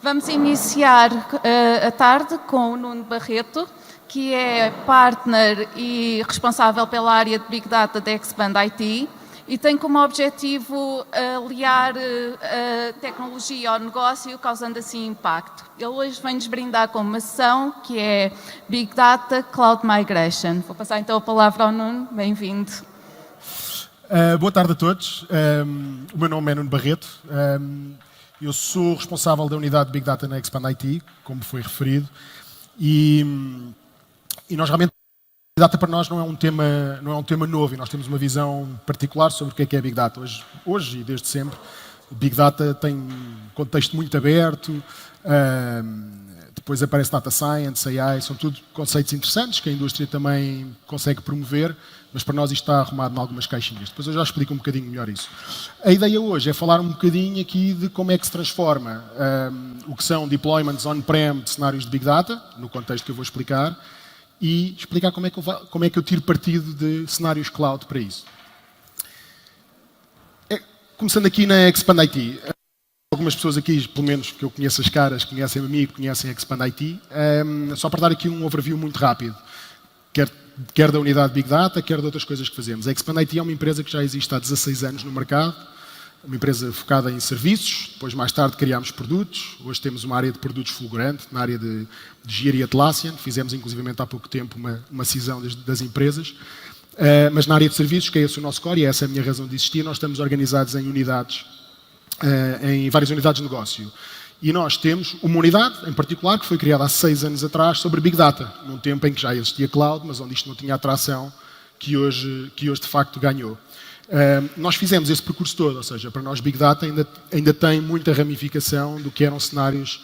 Vamos iniciar a tarde com o Nuno Barreto, que é partner e responsável pela área de Big Data da Expand IT e tem como objetivo aliar a tecnologia ao negócio, causando assim impacto. Ele hoje vem-nos brindar com uma sessão que é Big Data Cloud Migration. Vou passar então a palavra ao Nuno. Bem-vindo. Boa tarde a todos. O meu nome é Nuno Barreto. Eu sou responsável da unidade de Big Data na Expand IT, como foi referido, e nós realmente, Big Data para nós não é um tema novo, e nós temos uma visão particular sobre o que é Big Data. Hoje e desde sempre, Big Data tem um contexto muito aberto, depois aparece Data Science, AI, são tudo conceitos interessantes que a indústria também consegue promover, mas para nós isto está arrumado em algumas caixinhas. Depois eu já explico um bocadinho melhor isso. A ideia hoje é falar um bocadinho aqui de como é que se transforma o que são deployments on-prem de cenários de Big Data, no contexto que eu vou explicar, e explicar como é que eu tiro partido de cenários cloud para isso. Começando aqui na Expand IT. Algumas pessoas aqui, pelo menos que eu conheço as caras, conhecem-me a mim e conhecem a Expand IT. Só para dar aqui um overview muito rápido, quer da unidade Big Data, quer de outras coisas que fazemos. A Expand IT é uma empresa que já existe há 16 anos no mercado, uma empresa focada em serviços, depois mais tarde criámos produtos, hoje temos uma área de produtos fulgurante, na área de Gear e Atlassian, fizemos inclusivamente há pouco tempo uma cisão das empresas, mas na área de serviços, que é esse o nosso core e essa é a minha razão de existir, nós estamos organizados em unidades, em várias unidades de negócio. E nós temos uma unidade, em particular, que foi criada há 6 anos atrás, sobre Big Data, num tempo em que já existia cloud, mas onde isto não tinha a atração que hoje de facto ganhou. Nós fizemos esse percurso todo, ou seja, para nós Big Data ainda tem muita ramificação do que eram cenários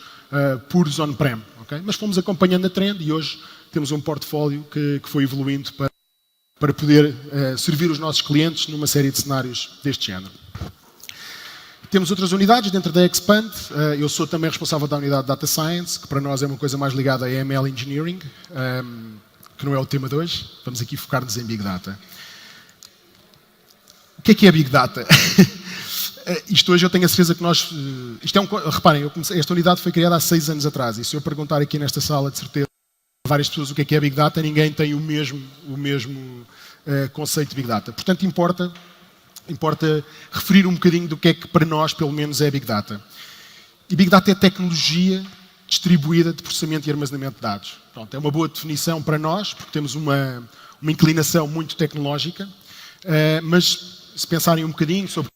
puros on-prem, okay? Mas fomos acompanhando a trend e hoje temos um portfólio que foi evoluindo para poder servir os nossos clientes numa série de cenários deste género. Temos outras unidades dentro da Expand. Eu sou também responsável da unidade de Data Science, que para nós é uma coisa mais ligada a ML Engineering, que não é o tema de hoje. Vamos aqui focar-nos em Big Data. O que é Big Data? Isto hoje eu tenho a certeza que nós... reparem, esta unidade foi criada há 6 anos atrás, e se eu perguntar aqui nesta sala, de certeza, a várias pessoas o que é Big Data, ninguém tem o mesmo conceito de Big Data. Portanto, importa referir um bocadinho do que é que para nós, pelo menos, é Big Data. E Big Data é tecnologia distribuída de processamento e armazenamento de dados. Pronto, é uma boa definição para nós, porque temos uma inclinação muito tecnológica, mas se pensarem um bocadinho sobre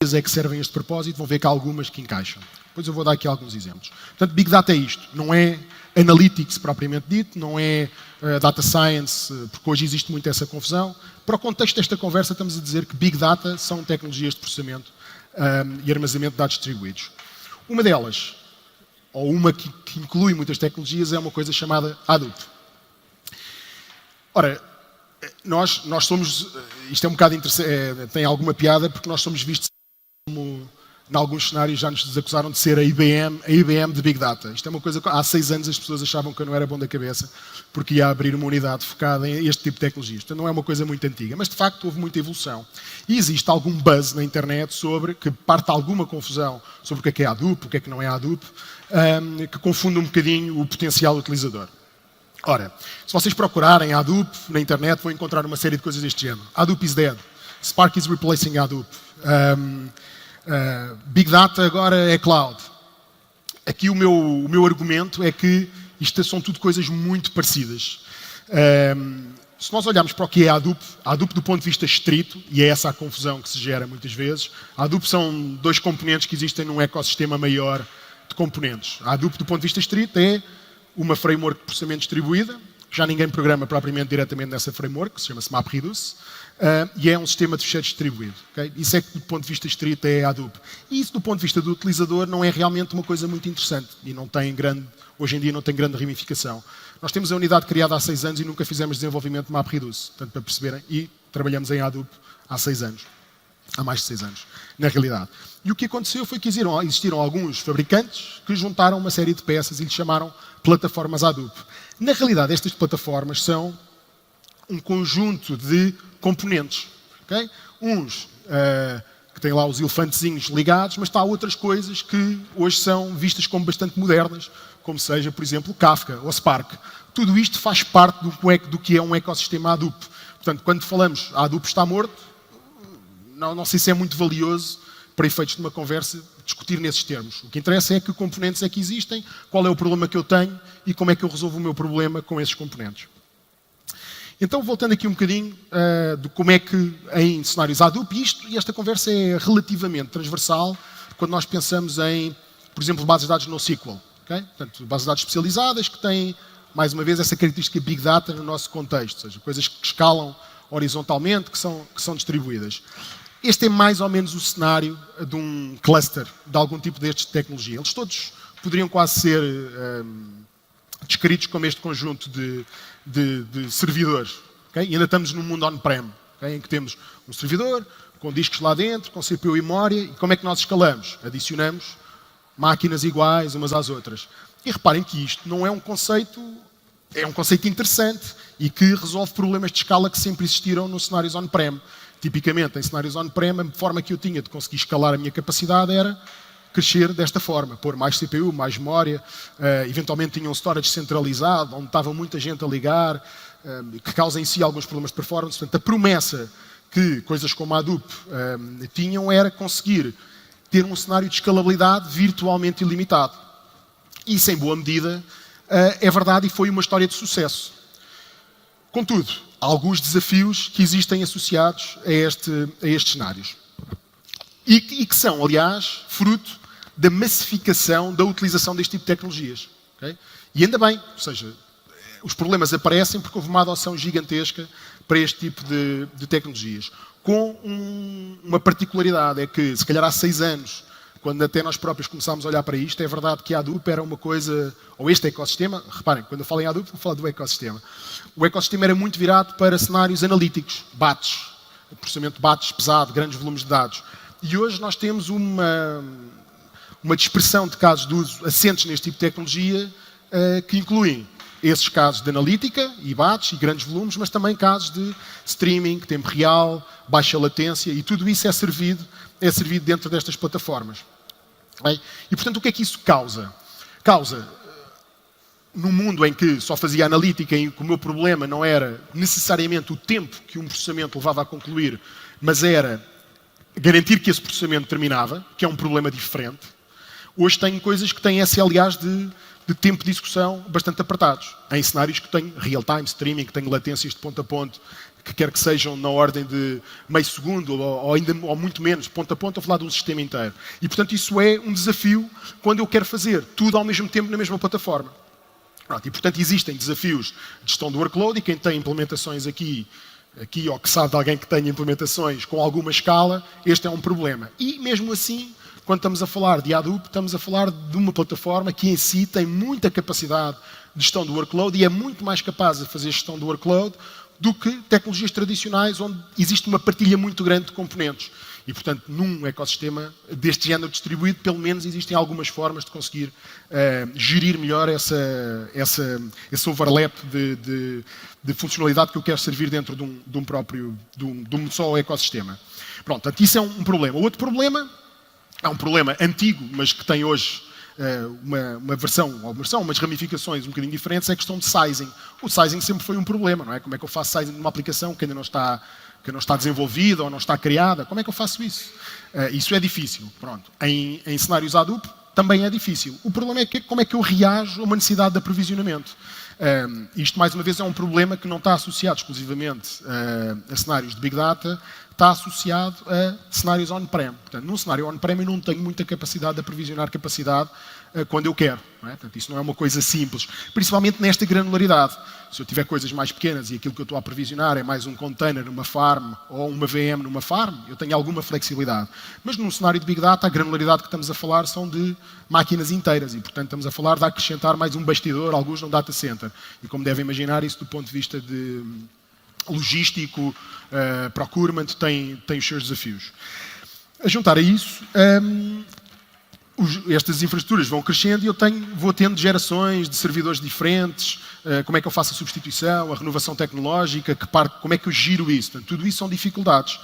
que é que servem a este propósito, vão ver que há algumas que encaixam. Depois eu vou dar aqui alguns exemplos. Portanto, Big Data é isto, não é Analytics propriamente dito, não é Data Science, porque hoje existe muito essa confusão. Para o contexto desta conversa, estamos a dizer que Big Data são tecnologias de processamento e armazenamento de dados distribuídos. Uma delas, ou uma que inclui muitas tecnologias, é uma coisa chamada Hadoop. Ora, nós somos, isto é um bocado interessante, tem alguma piada, porque nós somos vistos como, em alguns cenários já nos acusaram de ser a IBM de Big Data. Isto é uma coisa que há 6 anos as pessoas achavam que eu não era bom da cabeça, porque ia abrir uma unidade focada em este tipo de tecnologias. Portanto, não é uma coisa muito antiga, mas de facto houve muita evolução. E existe algum buzz na internet sobre, que parte alguma confusão sobre o que é Hadoop, o que não é Hadoop, que confunde um bocadinho o potencial utilizador. Ora, se vocês procurarem Hadoop na internet, vão encontrar uma série de coisas deste género. Hadoop is dead. Spark is replacing Hadoop. Big Data agora é cloud. Aqui o meu argumento é que isto são tudo coisas muito parecidas. Se nós olharmos para o que é Hadoop do ponto de vista estrito, e é essa a confusão que se gera muitas vezes, Hadoop são 2 componentes que existem num ecossistema maior de componentes. Hadoop do ponto de vista estrito é uma framework de processamento distribuída, que já ninguém programa propriamente diretamente nessa framework, que se chama-se MapReduce, e é um sistema de fecheiros distribuído. Okay? Isso é que, do ponto de vista estrito, é Hadoop. E isso, do ponto de vista do utilizador, não é realmente uma coisa muito interessante e hoje em dia não tem grande ramificação. Nós temos a unidade criada há 6 anos e nunca fizemos desenvolvimento de MapReduce, portanto, para perceberem, e trabalhamos em Hadoop há 6 anos. Há mais de 6 anos, na realidade. E o que aconteceu foi que existiram alguns fabricantes que juntaram uma série de peças e lhes chamaram plataformas Hadoop. Na realidade, estas plataformas são um conjunto de componentes. Okay? Uns que tem lá os elefantezinhos ligados, mas está outras coisas que hoje são vistas como bastante modernas, como seja, por exemplo, Kafka ou Spark. Tudo isto faz parte do que é um ecossistema Hadoop. Portanto, quando falamos a Hadoop está morto, não sei se é muito valioso para efeitos de uma conversa discutir nesses termos. O que interessa é que componentes é que existem, qual é o problema que eu tenho e como é que eu resolvo o meu problema com esses componentes. Então, voltando aqui um bocadinho de como é que em cenários Hadoop, e esta conversa é relativamente transversal quando nós pensamos em, por exemplo, bases de dados NoSQL. Okay? Portanto, bases de dados especializadas que têm, mais uma vez, essa característica Big Data no nosso contexto, ou seja, coisas que escalam horizontalmente, que são distribuídas. Este é mais ou menos o cenário de um cluster de algum tipo destes de tecnologia. Eles todos poderiam quase ser descritos como este conjunto de servidores. Okay? E ainda estamos num mundo on-prem, okay? Em que temos um servidor com discos lá dentro, com CPU e memória. E como é que nós escalamos? Adicionamos máquinas iguais umas às outras. E reparem que isto não é um conceito interessante e que resolve problemas de escala que sempre existiram nos cenários on-prem. Tipicamente, em cenários on-prem, a forma que eu tinha de conseguir escalar a minha capacidade era crescer desta forma, pôr mais CPU, mais memória, eventualmente tinha um storage centralizado, onde estava muita gente a ligar, que causa em si alguns problemas de performance. Portanto, a promessa que coisas como a Hadoop tinham era conseguir ter um cenário de escalabilidade virtualmente ilimitado. Isso, em boa medida, é verdade e foi uma história de sucesso. Contudo, há alguns desafios que existem associados a estes cenários. E que são, aliás, fruto da massificação da utilização deste tipo de tecnologias. Okay? E ainda bem, ou seja, os problemas aparecem porque houve uma adoção gigantesca para este tipo de tecnologias. Com uma particularidade, é que, se calhar há 6 anos, quando até nós próprios começámos a olhar para isto, é verdade que a Hadoop era uma coisa, ou este ecossistema, reparem, quando eu falo em Hadoop, vou falar do ecossistema. O ecossistema era muito virado para cenários analíticos, batches, processamento de batches pesado, grandes volumes de dados. E hoje nós temos uma dispersão de casos de uso assentes neste tipo de tecnologia, que incluem esses casos de analítica e batches e grandes volumes, mas também casos de streaming, tempo real, baixa latência, e tudo isso é servido dentro destas plataformas. Bem, e, portanto, o que é que isso causa? Causa, num mundo em que só fazia analítica e que o meu problema não era necessariamente o tempo que um processamento levava a concluir, mas era garantir que esse processamento terminava, que é um problema diferente. Hoje tenho coisas que têm SLAs de tempo de execução bastante apertados, em cenários que têm real-time streaming, que têm latências de ponto a ponto, que quer que sejam na ordem de meio segundo ou muito menos, ponto a ponto, a falar de um sistema inteiro. E, portanto, isso é um desafio quando eu quero fazer tudo ao mesmo tempo na mesma plataforma. Pronto, e, portanto, existem desafios de gestão do workload, e quem tem implementações aqui ou que sabe de alguém que tenha implementações com alguma escala, este é um problema. E, mesmo assim, quando estamos a falar de Hadoop, estamos a falar de uma plataforma que em si tem muita capacidade de gestão do workload e é muito mais capaz de fazer gestão do workload do que tecnologias tradicionais onde existe uma partilha muito grande de componentes. E, portanto, num ecossistema deste género distribuído, pelo menos existem algumas formas de conseguir gerir melhor esse overlap de funcionalidade que eu quero servir dentro de um só ecossistema. Pronto, portanto, isso é um problema. O outro problema é um problema antigo, mas que tem hoje umas ramificações um bocadinho diferentes, é a questão de sizing. O sizing sempre foi um problema, não é? Como é que eu faço sizing de uma aplicação que ainda não está desenvolvida ou não está criada? Como é que eu faço isso? Isso é difícil. Pronto. Em cenários Hadoop também é difícil. O problema é como é que eu reajo a uma necessidade de aprovisionamento. Isto, mais uma vez, é um problema que não está associado exclusivamente a cenários de Big Data, está associado a cenários on-prem. Portanto, num cenário on-prem eu não tenho muita capacidade de aprovisionar capacidade quando eu quero. Não é? Portanto, isso não é uma coisa simples, principalmente nesta granularidade. Se eu tiver coisas mais pequenas e aquilo que eu estou a aprovisionar é mais um container numa farm ou uma VM numa farm, eu tenho alguma flexibilidade. Mas num cenário de Big Data, a granularidade que estamos a falar são de máquinas inteiras e, portanto, estamos a falar de acrescentar mais um bastidor, alguns num data center. E, como devem imaginar, isso do ponto de vista de logístico, procurement, tem os seus desafios. A juntar a isso, estas infraestruturas vão crescendo e eu vou tendo gerações de servidores diferentes, como é que eu faço a substituição, a renovação tecnológica, como é que eu giro isso. Portanto, tudo isso são dificuldades.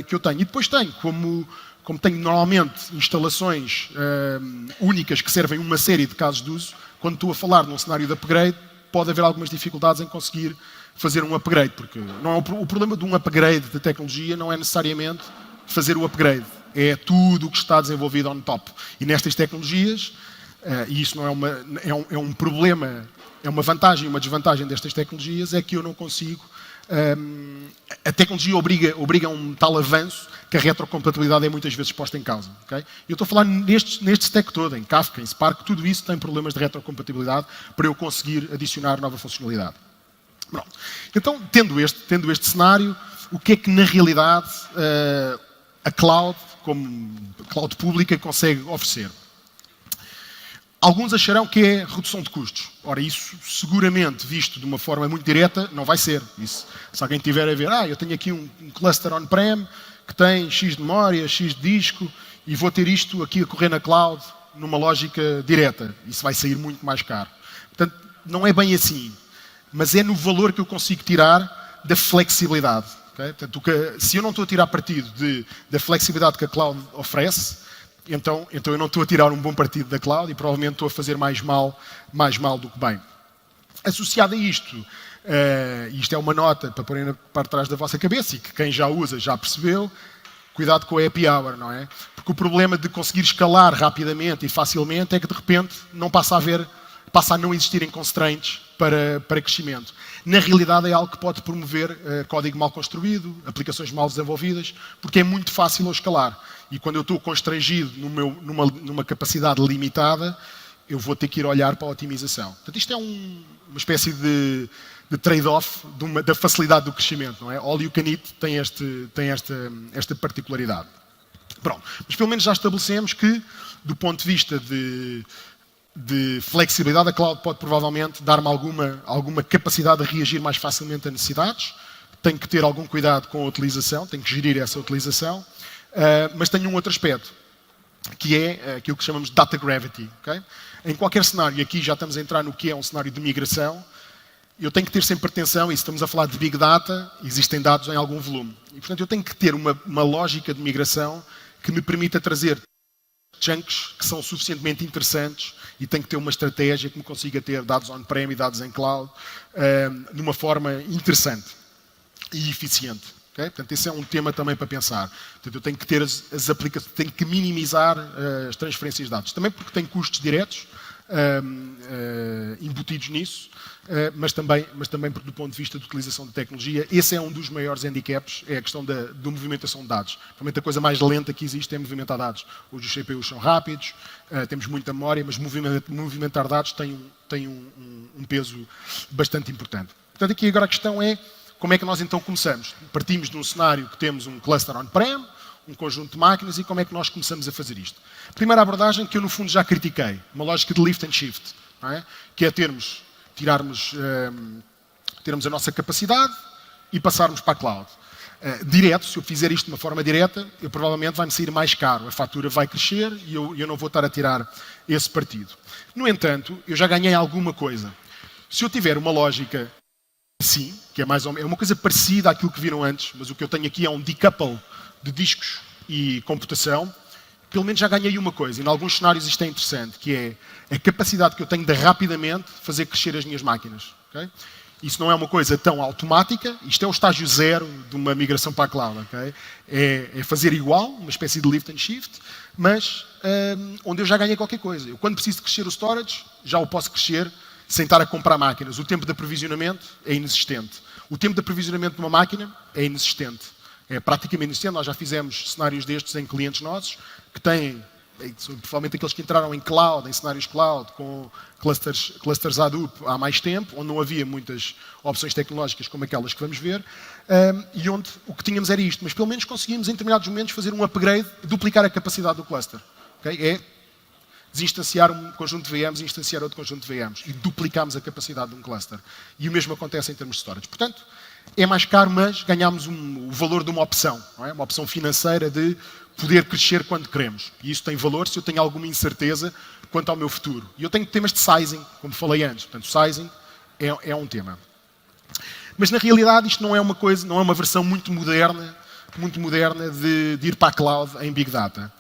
que eu tenho. E depois tenho, como tenho normalmente instalações únicas que servem uma série de casos de uso, quando estou a falar num cenário de upgrade, pode haver algumas dificuldades em conseguir fazer um upgrade, porque não é o problema de um upgrade de tecnologia não é necessariamente fazer o upgrade, é tudo o que está desenvolvido on top. E nestas tecnologias, e isso não é um problema, é uma vantagem e uma desvantagem destas tecnologias, é que eu não consigo. A tecnologia obriga a um tal avanço que a retrocompatibilidade é muitas vezes posta em causa. Okay? Eu estou a falar neste stack todo, em Kafka, em Spark, tudo isso tem problemas de retrocompatibilidade para eu conseguir adicionar nova funcionalidade. Pronto. Então, tendo este cenário, o que é que na realidade a cloud, como cloud pública, consegue oferecer? Alguns acharão que é redução de custos. Ora, isso seguramente, visto de uma forma muito direta, não vai ser. Isso, se alguém tiver a ver, eu tenho aqui um cluster on-prem que tem X de memória, X de disco, e vou ter isto aqui a correr na cloud numa lógica direta. Isso vai sair muito mais caro. Portanto, não é bem assim. Mas é no valor que eu consigo tirar da flexibilidade. Okay? Portanto, se eu não estou a tirar partido da flexibilidade que a cloud oferece, então eu não estou a tirar um bom partido da cloud e provavelmente estou a fazer mais mal do que bem. Associado a isto, isto é uma nota para pôr na parte de trás da vossa cabeça e que quem já usa já percebeu, cuidado com a happy hour, não é? Porque o problema de conseguir escalar rapidamente e facilmente é que de repente passa a não existirem constraints para crescimento. Na realidade é algo que pode promover código mal construído, aplicações mal desenvolvidas, porque é muito fácil eu escalar. E quando eu estou constrangido numa capacidade limitada, eu vou ter que ir olhar para a otimização. Portanto, isto é uma espécie de trade-off da facilidade do crescimento, não é? All you can eat tem esta particularidade. Pronto. Mas pelo menos já estabelecemos que, do ponto de vista de flexibilidade, a cloud pode provavelmente dar-me alguma capacidade de reagir mais facilmente a necessidades. Tenho que ter algum cuidado com a utilização, tenho que gerir essa utilização. Mas tenho um outro aspecto, que é aquilo que chamamos de data gravity. Okay? Em qualquer cenário, e aqui já estamos a entrar no que é um cenário de migração, eu tenho que ter sempre atenção, e se estamos a falar de Big Data, existem dados em algum volume. E, portanto, eu tenho que ter uma lógica de migração que me permita trazer chunks que são suficientemente interessantes e tenho que ter uma estratégia que me consiga ter dados on-prem e dados em cloud de uma forma interessante e eficiente. Okay? Portanto, esse é um tema também para pensar. Portanto, eu tenho que ter as aplicações, tenho que minimizar as transferências de dados. Também porque tem custos diretos embutidos nisso, mas também porque do ponto de vista de utilização de tecnologia, esse é um dos maiores handicaps, é a questão da movimentação de dados. Realmente a coisa mais lenta que existe é movimentar dados. Hoje os CPUs são rápidos, temos muita memória, mas movimentar dados tem um peso bastante importante. Portanto, aqui agora a questão é como é que nós então começamos? Partimos de um cenário que temos um cluster on-prem, um conjunto de máquinas, e como é que nós começamos a fazer isto? Primeira abordagem que eu no fundo já critiquei, uma lógica de lift and shift, não é? Que é termos a nossa capacidade e passarmos para a cloud. Direto, se eu fizer isto de uma forma direta, provavelmente vai-me sair mais caro, a fatura vai crescer e eu não vou estar a tirar esse partido. No entanto, eu já ganhei alguma coisa. Se eu tiver uma lógica assim, que é uma coisa parecida àquilo que viram antes, mas o que eu tenho aqui é um decouple de discos e computação, pelo menos já ganhei uma coisa. E em alguns cenários isto é interessante, que é a capacidade que eu tenho de rapidamente fazer crescer as minhas máquinas. Okay? Isso não é uma coisa tão automática, isto é o estágio zero de uma migração para a cloud. Okay? É fazer igual, uma espécie de lift and shift, mas onde eu já ganhei qualquer coisa. Eu, quando preciso de crescer o storage, já o posso crescer sem estar a comprar máquinas. O tempo de aprovisionamento é inexistente. O tempo de aprovisionamento de uma máquina é inexistente. É praticamente inexistente. Nós já fizemos cenários destes em clientes nossos que têm, provavelmente aqueles que entraram em cloud, em cenários cloud, com clusters Hadoop há mais tempo, onde não havia muitas opções tecnológicas como aquelas que vamos ver, e onde o que tínhamos era isto. Mas pelo menos conseguimos, em determinados momentos, fazer um upgrade, duplicar a capacidade do cluster. Okay? É desinstanciar um conjunto de VMs e instanciar outro conjunto de VMs. E duplicamos a capacidade de um cluster. E o mesmo acontece em termos de storage. Portanto, é mais caro, mas ganhamos o valor de uma opção. Não é? Uma opção financeira de poder crescer quando queremos. E isso tem valor se eu tenho alguma incerteza quanto ao meu futuro. E eu tenho temas de sizing, como falei antes. Portanto, sizing é um tema. Mas, na realidade, isto não é uma versão muito moderna muito moderna de ir para a cloud em Big Data.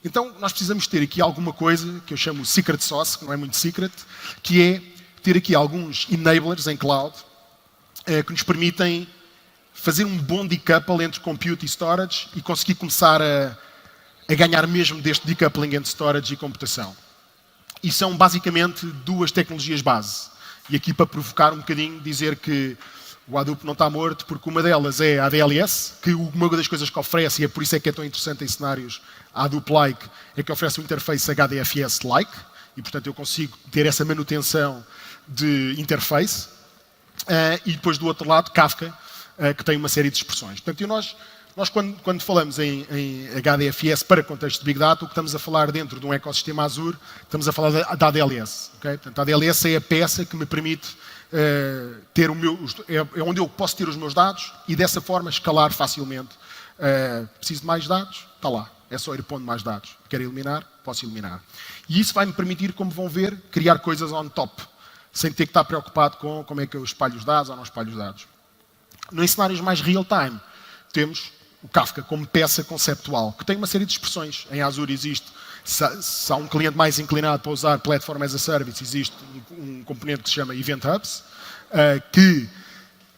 Então, nós precisamos ter aqui alguma coisa que eu chamo secret sauce, que não é muito secret, que é ter aqui alguns enablers em cloud que nos permitem fazer um bom decouple entre compute e storage e conseguir começar a ganhar mesmo deste decoupling entre storage e computação. E são basicamente duas tecnologias base. E aqui para provocar um bocadinho, dizer que o Hadoop não está morto, porque uma delas é a ADLS, que uma das coisas que oferece, e é por isso é que é tão interessante em cenários Hadoop-like, é que oferece um interface HDFS-like, e portanto eu consigo ter essa manutenção de interface. E depois do outro lado, Kafka, que tem uma série de expressões. Portanto, nós quando falamos em HDFS para contexto de Big Data, o que estamos a falar dentro de um ecossistema Azure, estamos a falar da ADLS. Okay? Portanto, a ADLS é a peça que me permite ter é onde eu posso ter os meus dados e dessa forma escalar facilmente. Preciso de mais dados? Está lá. É só ir pondo mais dados. Quero eliminar? Posso eliminar. E isso vai-me permitir, como vão ver, criar coisas on top, sem ter que estar preocupado com como é que eu espalho os dados ou não espalho os dados. Em cenários mais real-time, temos o Kafka como peça conceptual, que tem uma série de expressões. Em Azure existe, se há um cliente mais inclinado para usar Platform as a Service, existe um componente que se chama Event Hubs, que,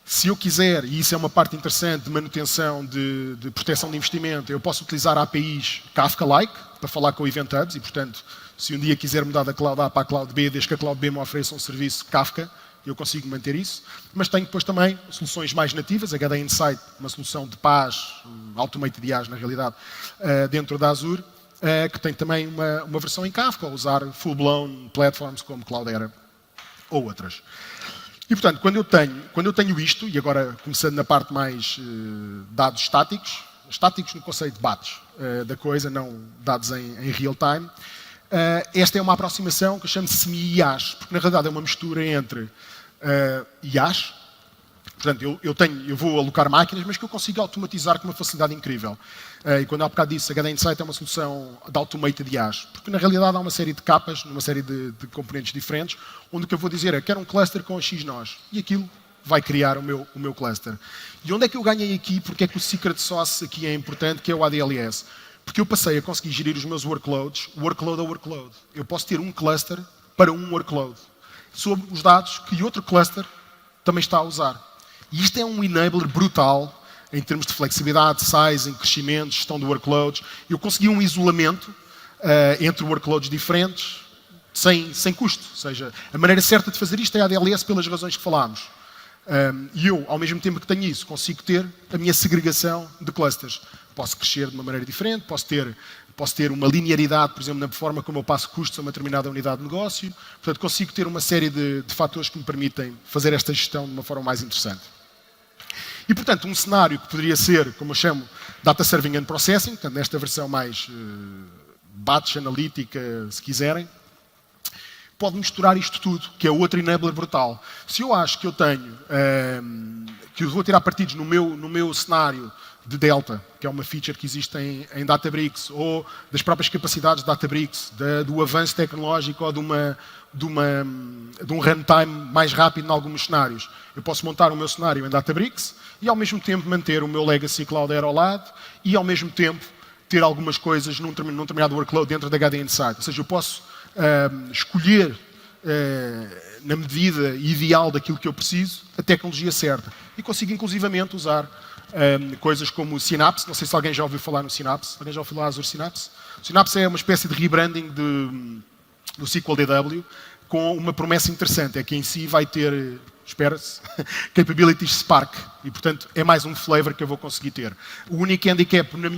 se eu quiser, e isso é uma parte interessante de manutenção de proteção de investimento, eu posso utilizar APIs Kafka-like para falar com o Event Hubs e, portanto, se um dia quiser mudar da Cloud A para a Cloud B, desde que a Cloud B me ofereça um serviço Kafka, eu consigo manter isso. Mas tenho depois também soluções mais nativas, HD Insight, uma solução de PaaS, Automated IaaS na realidade, dentro da Azure, que tem também uma versão em Kafka, ou usar full-blown platforms como Cloudera ou outras. E, portanto, quando eu tenho isto, e agora começando na parte mais dados estáticos no conceito de batch da coisa, não dados em real time, esta é uma aproximação que eu chamo de semi-IaaS, porque na realidade é uma mistura entre IaaS, portanto eu vou alocar máquinas, mas que eu consigo automatizar com uma facilidade incrível. E quando há bocado disse, a HD Insight é uma solução de automated IaaS, porque na realidade há uma série de capas, uma série de componentes diferentes, onde o que eu vou dizer é quero um cluster com X nós, e aquilo vai criar o meu cluster. E onde é que eu ganhei aqui, porque é que o secret sauce aqui é importante, que é o ADLS? Porque eu passei a conseguir gerir os meus workloads, workload a workload. Eu posso ter um cluster para um workload, sobre os dados que outro cluster também está a usar. E isto é um enabler brutal, em termos de flexibilidade, sizing, crescimento, gestão de workloads. Eu consegui um isolamento entre workloads diferentes, sem custo. Ou seja, a maneira certa de fazer isto é a ADLS pelas razões que falámos. E eu, ao mesmo tempo que tenho isso, consigo ter a minha segregação de clusters. Posso crescer de uma maneira diferente, posso ter uma linearidade, por exemplo, na forma como eu passo custos a uma determinada unidade de negócio. Portanto, consigo ter uma série de fatores que me permitem fazer esta gestão de uma forma mais interessante. E, portanto, um cenário que poderia ser, como eu chamo, Data Serving and Processing, portanto, nesta versão mais batch analítica, se quiserem, pode misturar isto tudo, que é outro enabler brutal. Se eu acho que eu tenho, que eu vou tirar partidos no meu cenário de Delta, que é uma feature que existe em Databricks, ou das próprias capacidades de Databricks, do avanço tecnológico ou de um runtime mais rápido em alguns cenários. Eu posso montar o meu cenário em Databricks e ao mesmo tempo manter o meu legacy Cloudera ao lado e ao mesmo tempo ter algumas coisas num determinado workload dentro da HD Insight. Ou seja, eu posso escolher na medida ideal daquilo que eu preciso a tecnologia certa. E consigo inclusivamente usar coisas como o Synapse. Não sei se alguém já ouviu falar no Synapse. Alguém já ouviu falar do Azure Synapse? O Synapse é uma espécie de rebranding do SQL DW com uma promessa interessante. É que em si vai ter, espera-se, capabilities Spark. E, portanto, é mais um flavor que eu vou conseguir ter. O único handicap na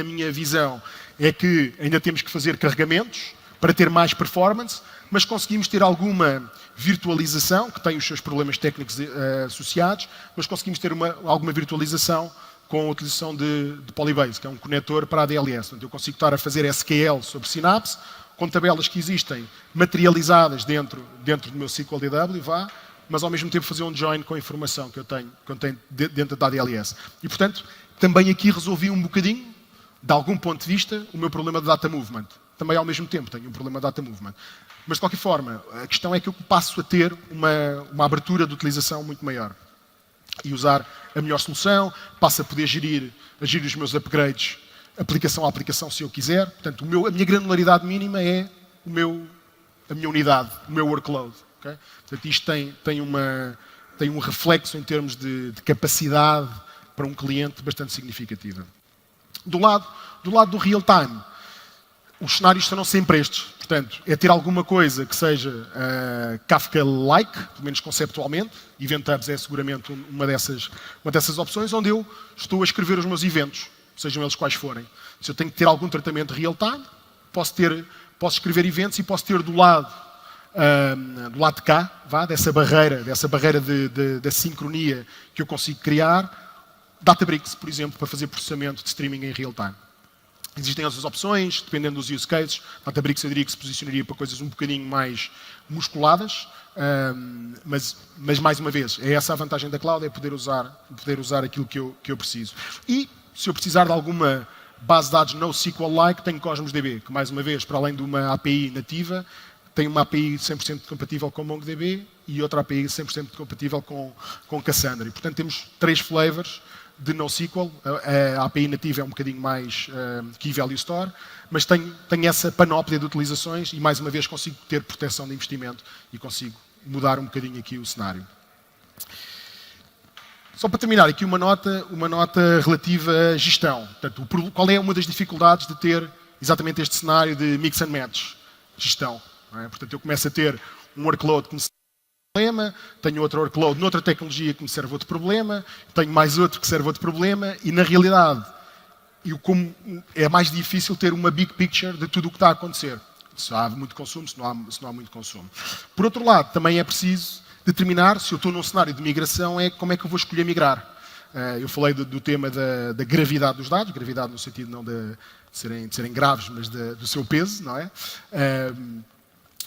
minha visão é que ainda temos que fazer carregamentos para ter mais performance, mas conseguimos ter alguma virtualização, que tem os seus problemas técnicos associados, mas conseguimos ter alguma virtualização com a utilização de Polybase, que é um conector para a ADLS. Portanto, eu consigo estar a fazer SQL sobre Synapse, com tabelas que existem materializadas dentro do meu SQL DW, mas ao mesmo tempo fazer um join com a informação que eu tenho dentro da ADLS. E, portanto, também aqui resolvi um bocadinho, de algum ponto de vista, o meu problema de data movement. Também, ao mesmo tempo, tenho um problema de data movement. Mas, de qualquer forma, a questão é que eu passo a ter uma abertura de utilização muito maior. e usar a melhor solução, passo a poder gerir os meus upgrades aplicação a aplicação se eu quiser. Portanto, a minha granularidade mínima é a minha unidade, o meu workload. Okay? Portanto, isto tem um reflexo em termos de capacidade para um cliente bastante significativa. Do lado do real-time, os cenários serão sempre estes. Portanto, é ter alguma coisa que seja Kafka-like, pelo menos conceptualmente. Event Hubs é seguramente uma dessas opções, onde eu estou a escrever os meus eventos, sejam eles quais forem. Se eu tenho que ter algum tratamento de real-time, posso escrever eventos e posso ter do lado de cá, dessa barreira da sincronia que eu consigo criar, Databricks, por exemplo, para fazer processamento de streaming em real-time. Existem outras opções, dependendo dos use cases. Databricks eu diria que se posicionaria para coisas um bocadinho mais musculadas, mas mais uma vez, é essa a vantagem da cloud, é poder usar aquilo que eu preciso. E se eu precisar de alguma base de dados NoSQL-like, tenho Cosmos DB, que mais uma vez, para além de uma API nativa, tem uma API 100% compatível com MongoDB e outra API 100% compatível com Cassandra. E, portanto, temos 3 flavors de NoSQL. A API nativa é um bocadinho mais Key Value Store, mas tem essa panóplia de utilizações e, mais uma vez, consigo ter proteção de investimento e consigo mudar um bocadinho aqui o cenário. Só para terminar, aqui uma nota relativa à gestão. Portanto, qual é uma das dificuldades de ter exatamente este cenário de mix and match? Gestão. Não é? Portanto, eu começo a ter um workload que me serve outro problema, tenho outro workload noutra tecnologia que me serve outro problema, tenho mais outro que serve outro problema e, na realidade, como é mais difícil ter uma big picture de tudo o que está a acontecer. Se há muito consumo, se não há muito consumo. Por outro lado, também é preciso determinar, se eu estou num cenário de migração, como é que eu vou escolher migrar. Eu falei do tema da gravidade dos dados, gravidade no sentido não de serem graves, mas do seu peso, não é?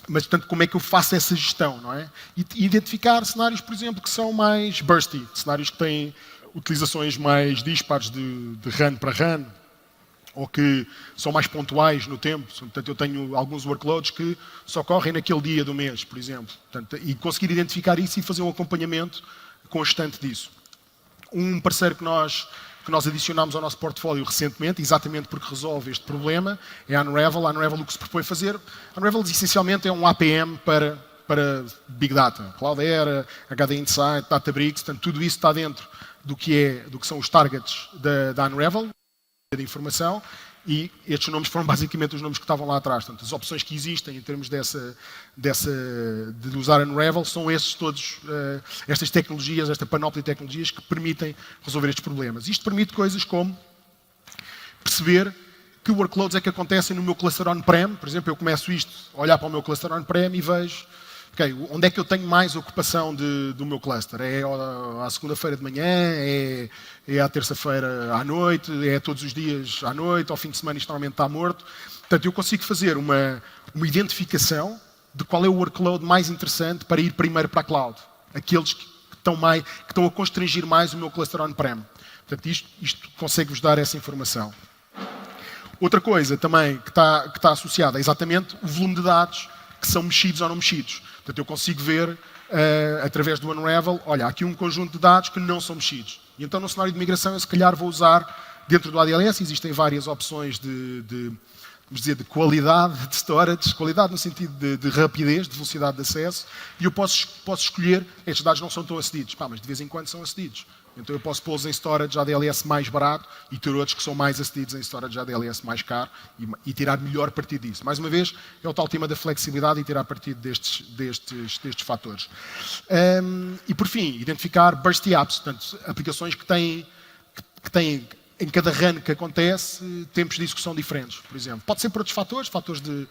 Mas, portanto, como é que eu faço essa gestão, não é? E identificar cenários, por exemplo, que são mais bursty, cenários que têm utilizações mais dispares de run para run, ou que são mais pontuais no tempo. Portanto, eu tenho alguns workloads que só correm naquele dia do mês, por exemplo. Portanto, e conseguir identificar isso e fazer um acompanhamento constante disso. Um parceiro que nós adicionámos ao nosso portfólio recentemente, exatamente porque resolve este problema, é a Unravel. A Unravel o que se propõe fazer, a Unravel essencialmente é um APM para Big Data. Cloudera, HD Insight, Databricks, portanto, tudo isso está dentro do que são os targets da Unravel, de informação, e estes nomes foram basicamente os nomes que estavam lá atrás. Portanto, as opções que existem em termos de usar Unravel são esses todos, estas tecnologias, esta panóplia de tecnologias que permitem resolver estes problemas. Isto permite coisas como perceber que workloads é que acontecem no meu cluster on-prem. Por exemplo, eu começo a olhar para o meu cluster on-prem e vejo onde é que eu tenho mais ocupação do meu cluster? É à segunda-feira de manhã? É à terça-feira à noite? É todos os dias à noite? Ao fim de semana isto normalmente está morto? Portanto, eu consigo fazer uma identificação de qual é o workload mais interessante para ir primeiro para a cloud. Aqueles que estão a constrangir mais o meu cluster on-prem. Portanto, isto consegue-vos dar essa informação. Outra coisa também que está associada é exatamente o volume de dados que são mexidos ou não mexidos. Portanto, eu consigo ver, através do Unravel, olha, há aqui um conjunto de dados que não são mexidos. E então, no cenário de migração, eu se calhar vou usar, dentro do ADLS, existem várias opções de qualidade de storage, qualidade no sentido de rapidez, de velocidade de acesso, e eu posso escolher, estes dados não são tão acedidos, mas de vez em quando são acedidos. Então eu posso pô-los em storage ADLS mais barato e ter outros que são mais acedidos em storage ADLS mais caro e tirar melhor partido disso. Mais uma vez, é o tal tema da flexibilidade e tirar partido destes fatores. E por fim, identificar bursty apps, portanto, aplicações que têm em cada run que acontece, tempos de execução diferentes, por exemplo. Pode ser por outros fatores de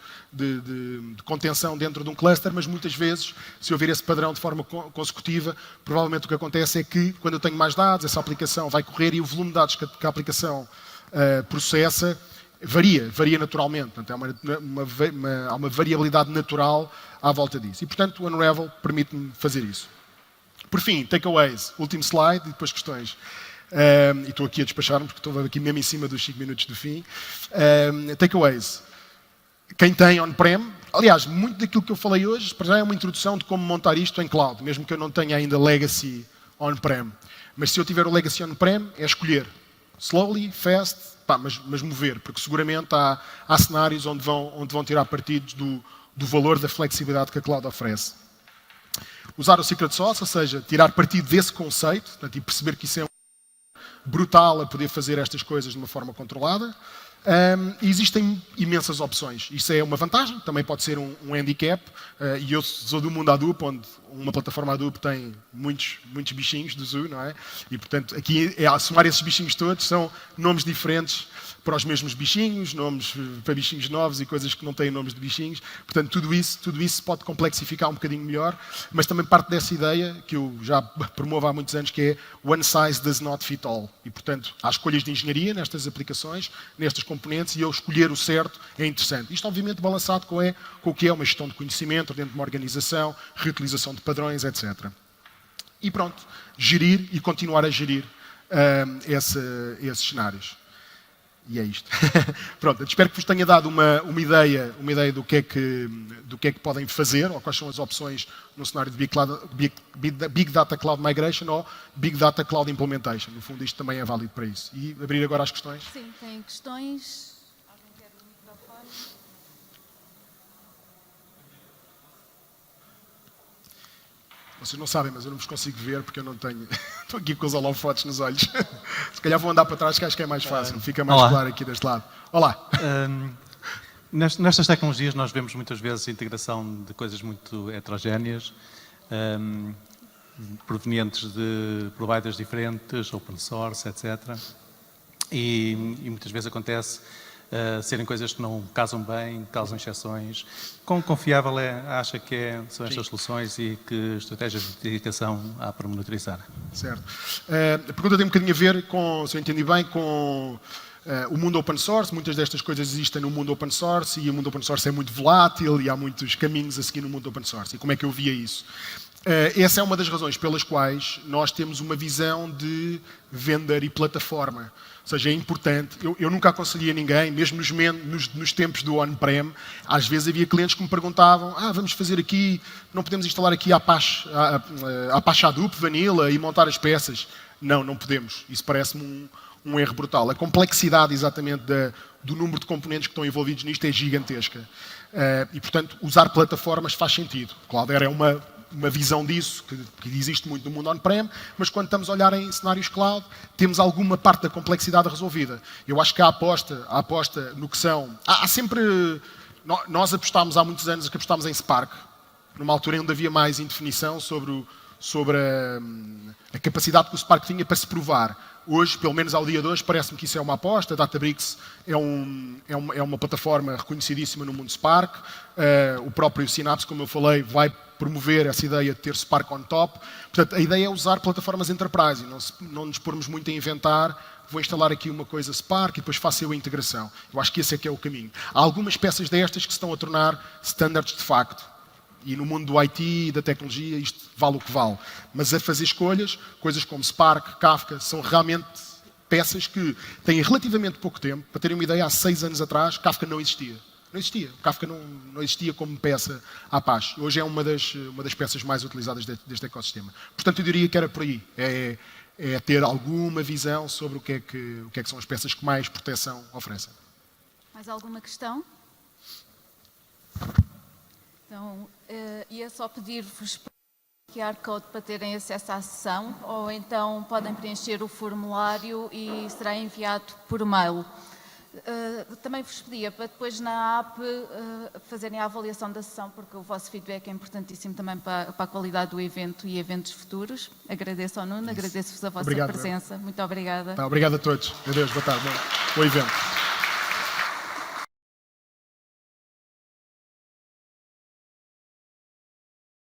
contenção dentro de um cluster, mas muitas vezes, se eu ver esse padrão de forma consecutiva, provavelmente o que acontece é que, quando eu tenho mais dados, essa aplicação vai correr e o volume de dados que a aplicação processa varia naturalmente. Portanto, há uma variabilidade natural à volta disso. E, portanto, o Unravel permite-me fazer isso. Por fim, takeaways. Último slide e depois questões. E estou aqui a despachar-me porque estou aqui mesmo em cima dos 5 minutos do fim. Takeaways. Quem tem on-prem, aliás, muito daquilo que eu falei hoje, para já é uma introdução de como montar isto em cloud, mesmo que eu não tenha ainda legacy on-prem. Mas se eu tiver o legacy on-prem, é escolher slowly, fast, mas mover, porque seguramente há cenários onde vão tirar partido do valor da flexibilidade que a cloud oferece. Usar o secret sauce, ou seja, tirar partido desse conceito, portanto, e perceber que isso é brutal a poder fazer estas coisas de uma forma controlada. E existem imensas opções. Isso é uma vantagem, também pode ser um handicap. E eu sou do mundo Hadoop, onde uma plataforma Hadoop tem muitos bichinhos do zoo, não é? E, portanto, aqui, a somar esses bichinhos todos, são nomes diferentes para os mesmos bichinhos, nomes para bichinhos novos e coisas que não têm nomes de bichinhos. Portanto, tudo isso pode complexificar um bocadinho melhor, mas também parte dessa ideia, que eu já promovo há muitos anos, que é one size does not fit all. E, portanto, há escolhas de engenharia nestas aplicações, nestes componentes, e eu escolher o certo é interessante. Isto, obviamente, balançado com o que é uma gestão de conhecimento dentro de uma organização, reutilização de padrões, etc. E pronto, gerir e continuar a gerir esses cenários. E é isto. Pronto, espero que vos tenha dado uma ideia do que é que podem fazer, ou quais são as opções no cenário de Big Data Cloud Migration ou Big Data Cloud Implementation. No fundo, isto também é válido para isso. E abrir agora as questões. Sim, tem questões. Alguém quer o microfone? Vocês não sabem, mas eu não vos consigo ver porque eu não tenho... Estou aqui com os holofotes nos olhos. Se calhar vou andar para trás, que acho que é mais fácil. Fica mais claro aqui deste lado. Olá. Nestas tecnologias nós vemos muitas vezes a integração de coisas muito heterogéneas, provenientes de providers diferentes, open source, etc. E muitas vezes acontece serem coisas que não casam bem, causam exceções. Quão confiável acha que são estas soluções e que estratégias de dedicação há para monitorizar? Certo. A pergunta tem um bocadinho a ver com, se eu entendi bem, com o mundo open source. Muitas destas coisas existem no mundo open source e o mundo open source é muito volátil e há muitos caminhos a seguir no mundo open source. E como é que eu via isso? Essa é uma das razões pelas quais nós temos uma visão de vendor e plataforma. Ou seja, é importante. Eu nunca aconselhei a ninguém, mesmo nos tempos do on-prem, às vezes havia clientes que me perguntavam: vamos fazer aqui, não podemos instalar aqui a Apache Hadoop, Vanilla e montar as peças. Não podemos. Isso parece-me um erro brutal. A complexidade, exatamente, do número de componentes que estão envolvidos nisto é gigantesca. E, portanto, usar plataformas faz sentido. Cloudera é uma visão disso, que existe muito no mundo on-prem, mas quando estamos a olhar em cenários cloud, temos alguma parte da complexidade resolvida. Eu acho que a aposta no que são... Há sempre... Nós apostámos há muitos anos que apostámos em Spark, numa altura onde havia mais indefinição sobre a capacidade que o Spark tinha para se provar. Hoje, pelo menos ao dia de hoje, parece-me que isso é uma aposta. A Databricks é uma plataforma reconhecidíssima no mundo Spark. O próprio Synapse, como eu falei, vai promover essa ideia de ter Spark on top. Portanto, a ideia é usar plataformas enterprise, não nos pormos muito a inventar. Vou instalar aqui uma coisa Spark e depois faço eu a integração. Eu acho que esse é que é o caminho. Há algumas peças destas que se estão a tornar standards de facto. E no mundo do IT e da tecnologia isto vale o que vale. Mas a fazer escolhas, coisas como Spark, Kafka, são realmente peças que têm relativamente pouco tempo. Para terem uma ideia, há 6 anos atrás, Kafka não existia. Não existia. Kafka não existia como peça Apache. Hoje é uma das peças mais utilizadas deste ecossistema. Portanto, eu diria que era por aí. É ter alguma visão sobre o que é que são as peças que mais proteção oferecem. Mais alguma questão? Então, ia só pedir-vos o QR Code para terem acesso à sessão, ou então podem preencher o formulário e será enviado por mail. Também vos pedia para depois na app fazerem a avaliação da sessão, porque o vosso feedback é importantíssimo também para a qualidade do evento e eventos futuros. Agradeço ao Nuno, agradeço-vos a vossa presença. Muito obrigada. Obrigado a todos. Adeus, boa tarde. Bom evento.